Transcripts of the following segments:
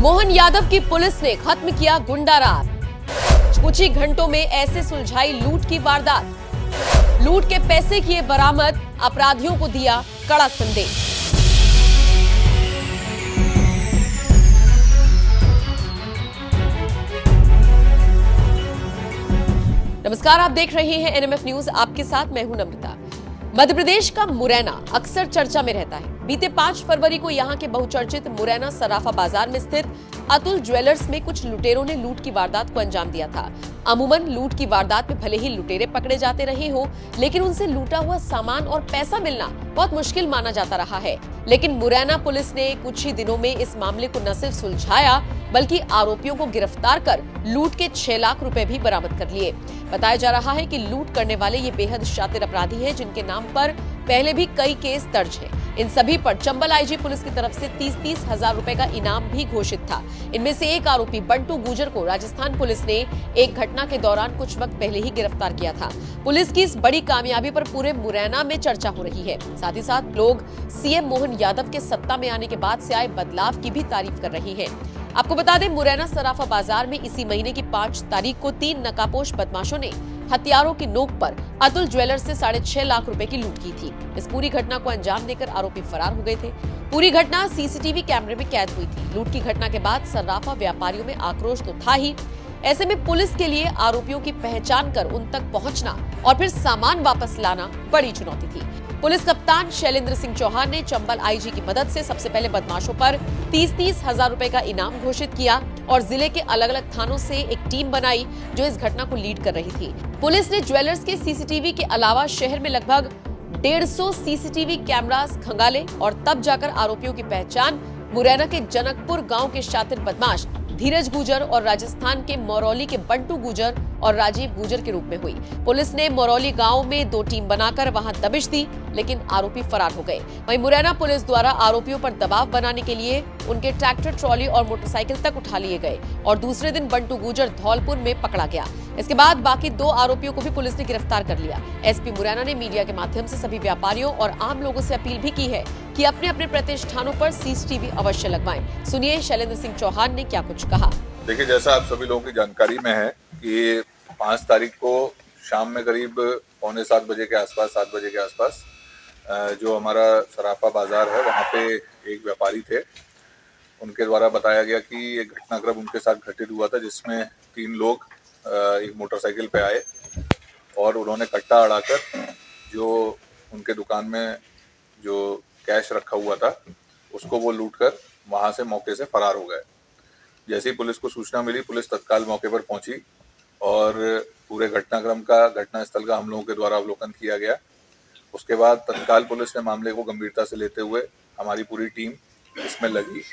मोहन यादव की पुलिस ने खत्म किया गुंडा राज। कुछ ही घंटों में ऐसे सुलझाई लूट की वारदात। लूट के पैसे किए बरामद, अपराधियों को दिया कड़ा संदेश। नमस्कार, आप देख रहे हैं एनएमएफ न्यूज। आपके साथ मैं हूं नम्रता। मध्य प्रदेश का मुरैना अक्सर चर्चा में रहता है। बीते 5 फरवरी को यहां के बहुचर्चित मुरैना सराफा बाजार में स्थित अतुल ज्वेलर्स में कुछ लुटेरों ने लूट की वारदात को अंजाम दिया था। अमूमन लूट की वारदात में भले ही लुटेरे पकड़े जाते रहे हो, लेकिन उनसे लूटा हुआ सामान और पैसा मिलना बहुत मुश्किल माना जाता रहा है। लेकिन मुरैना पुलिस ने कुछ ही दिनों में इस मामले को न सिर्फ सुलझाया, बल्कि आरोपियों को गिरफ्तार कर लूट के 6 लाख रुपए भी बरामद कर लिए। बताया जा रहा है कि लूट करने वाले ये बेहद शातिर अपराधी हैं, जिनके नाम पर पहले भी कई केस दर्ज हैं। इन सभी पर चंबल आईजी पुलिस की तरफ से 30-30 हजार रुपए का इनाम भी घोषित था। इनमें से एक आरोपी बंटू गुजर को राजस्थान पुलिस ने एक घटना के दौरान कुछ वक्त पहले ही गिरफ्तार किया था। पुलिस की इस बड़ी कामयाबी पर पूरे मुरैना में चर्चा हो रही है। साथ ही साथ लोग सीएम मोहन यादव के सत्ता में आने के बाद से आए बदलाव की भी तारीफ कर रहे हैं। आपको बता दें, मुरैना सराफा बाजार में इसी महीने की 5 तारीख को 3 नकाबपोश बदमाशों ने हथियारों की नोक पर अतुल ज्वेलर्स से 6.5 लाख रुपए की लूट की थी। इस पूरी घटना को अंजाम देकर आरोपी फरार हो गए थे। पूरी घटना सीसीटीवी कैमरे में कैद हुई थी। लूट की घटना के बाद सराफा व्यापारियों में आक्रोश तो था ही, ऐसे में पुलिस के लिए आरोपियों की पहचान कर उन तक पहुंचना और फिर सामान वापस लाना बड़ी चुनौती थी। पुलिस कप्तान शैलेंद्र सिंह चौहान ने चंबल आईजी की मदद से सबसे पहले बदमाशों पर 30-30 हजार रुपए का इनाम घोषित किया और जिले के अलग अलग थानों से एक टीम बनाई जो इस घटना को लीड कर रही थी। पुलिस ने ज्वेलर्स के सीसीटीवी के अलावा शहर में लगभग 150 सीसीटीवी कैमरास खंगाले और तब जाकर आरोपियों की पहचान मुरैना के जनकपुर गांव के शातिर बदमाश धीरज गुजर और राजस्थान के मौरौली के बंटू गुजर और राजीव गुजर के रूप में हुई। पुलिस ने मौरौली गांव में 2 टीम बनाकर वहां दबिश दी, लेकिन आरोपी फरार हो गए। वहीं मुरैना पुलिस द्वारा आरोपियों पर दबाव बनाने के लिए उनके ट्रैक्टर, ट्रॉली और मोटरसाइकिल तक उठा लिए गए और दूसरे दिन बंटू गुजर धौलपुर में पकड़ा गया। इसके बाद बाकी 2 आरोपियों को भी पुलिस ने गिरफ्तार कर लिया। एसपी मुरैना ने मीडिया के माध्यम से सभी व्यापारियों और आम लोगों से अपील भी की है कि अपने अपने प्रतिष्ठानों पर सीसीटीवी अवश्य लगवाएं। सुनिए शैलेंद्र सिंह चौहान ने क्या कुछ कहा। देखिए, जैसा आप सभी लोगों की जानकारी में है कि 5 तारीख को शाम में करीब 6:45 बजे के आसपास, 7 बजे के आसपास जो हमारा सराफा बाजार है वहाँ पे एक व्यापारी थे। उनके द्वारा बताया गया कि एक घटनाक्रम उनके साथ घटित हुआ था, जिसमें 3 लोग एक मोटरसाइकिल पे आए और उन्होंने कट्टा अड़ाकर जो उनके दुकान में जो कैश रखा हुआ था उसको वो लूट कर वहाँ से मौके से फरार हो गए। जैसे ही पुलिस को सूचना मिली, पुलिस तत्काल मौके पर पहुंची और पूरे घटनाक्रम का, घटनास्थल का हम लोगों के द्वारा अवलोकन किया गया। उसके बाद तत्काल पुलिस ने मामले को गंभीरता से लेते हुए हमारी पूरी टीम इसमें लगी।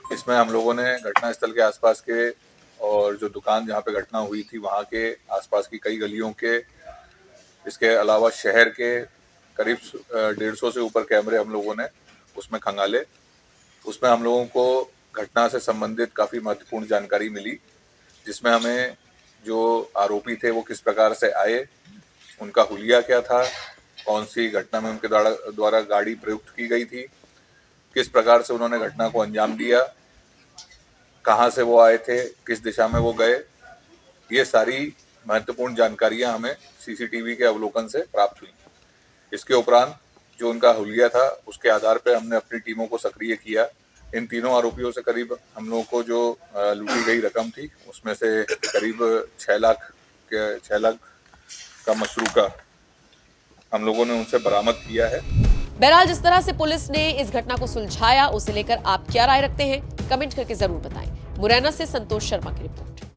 इसमें हम लोगों ने घटनास्थल के आसपास के और जो दुकान जहाँ पे घटना हुई थी वहाँ के आसपास की कई गलियों के, इसके अलावा शहर के करीब 150 से ऊपर कैमरे हम लोगों ने उसमें खंगाले। उसमें हम लोगों को घटना से संबंधित काफ़ी महत्वपूर्ण जानकारी मिली, जिसमें हमें जो आरोपी थे वो किस प्रकार से आए, उनका हुलिया क्या था, कौन सी घटना में उनके द्वारा गाड़ी प्रयुक्त की गई थी, किस प्रकार से उन्होंने घटना को अंजाम दिया, कहाँ से वो आए थे, किस दिशा में वो गए, ये सारी महत्वपूर्ण जानकारियाँ हमें सीसीटीवी के अवलोकन से प्राप्त हुई। इसके उपरांत जो उनका हुलिया था उसके आधार पर हमने अपनी टीमों को सक्रिय किया। इन तीनों आरोपियों से करीब हम लोगों को जो लूटी गई रकम थी उसमें से करीब 6 लाख का मशरूका हम लोगों ने उनसे बरामद किया है। बहरहाल, जिस तरह से पुलिस ने इस घटना को सुलझाया, उसे लेकर आप क्या राय रखते हैं, कमेंट करके जरूर बताएं। मुरैना से संतोष शर्मा की रिपोर्ट।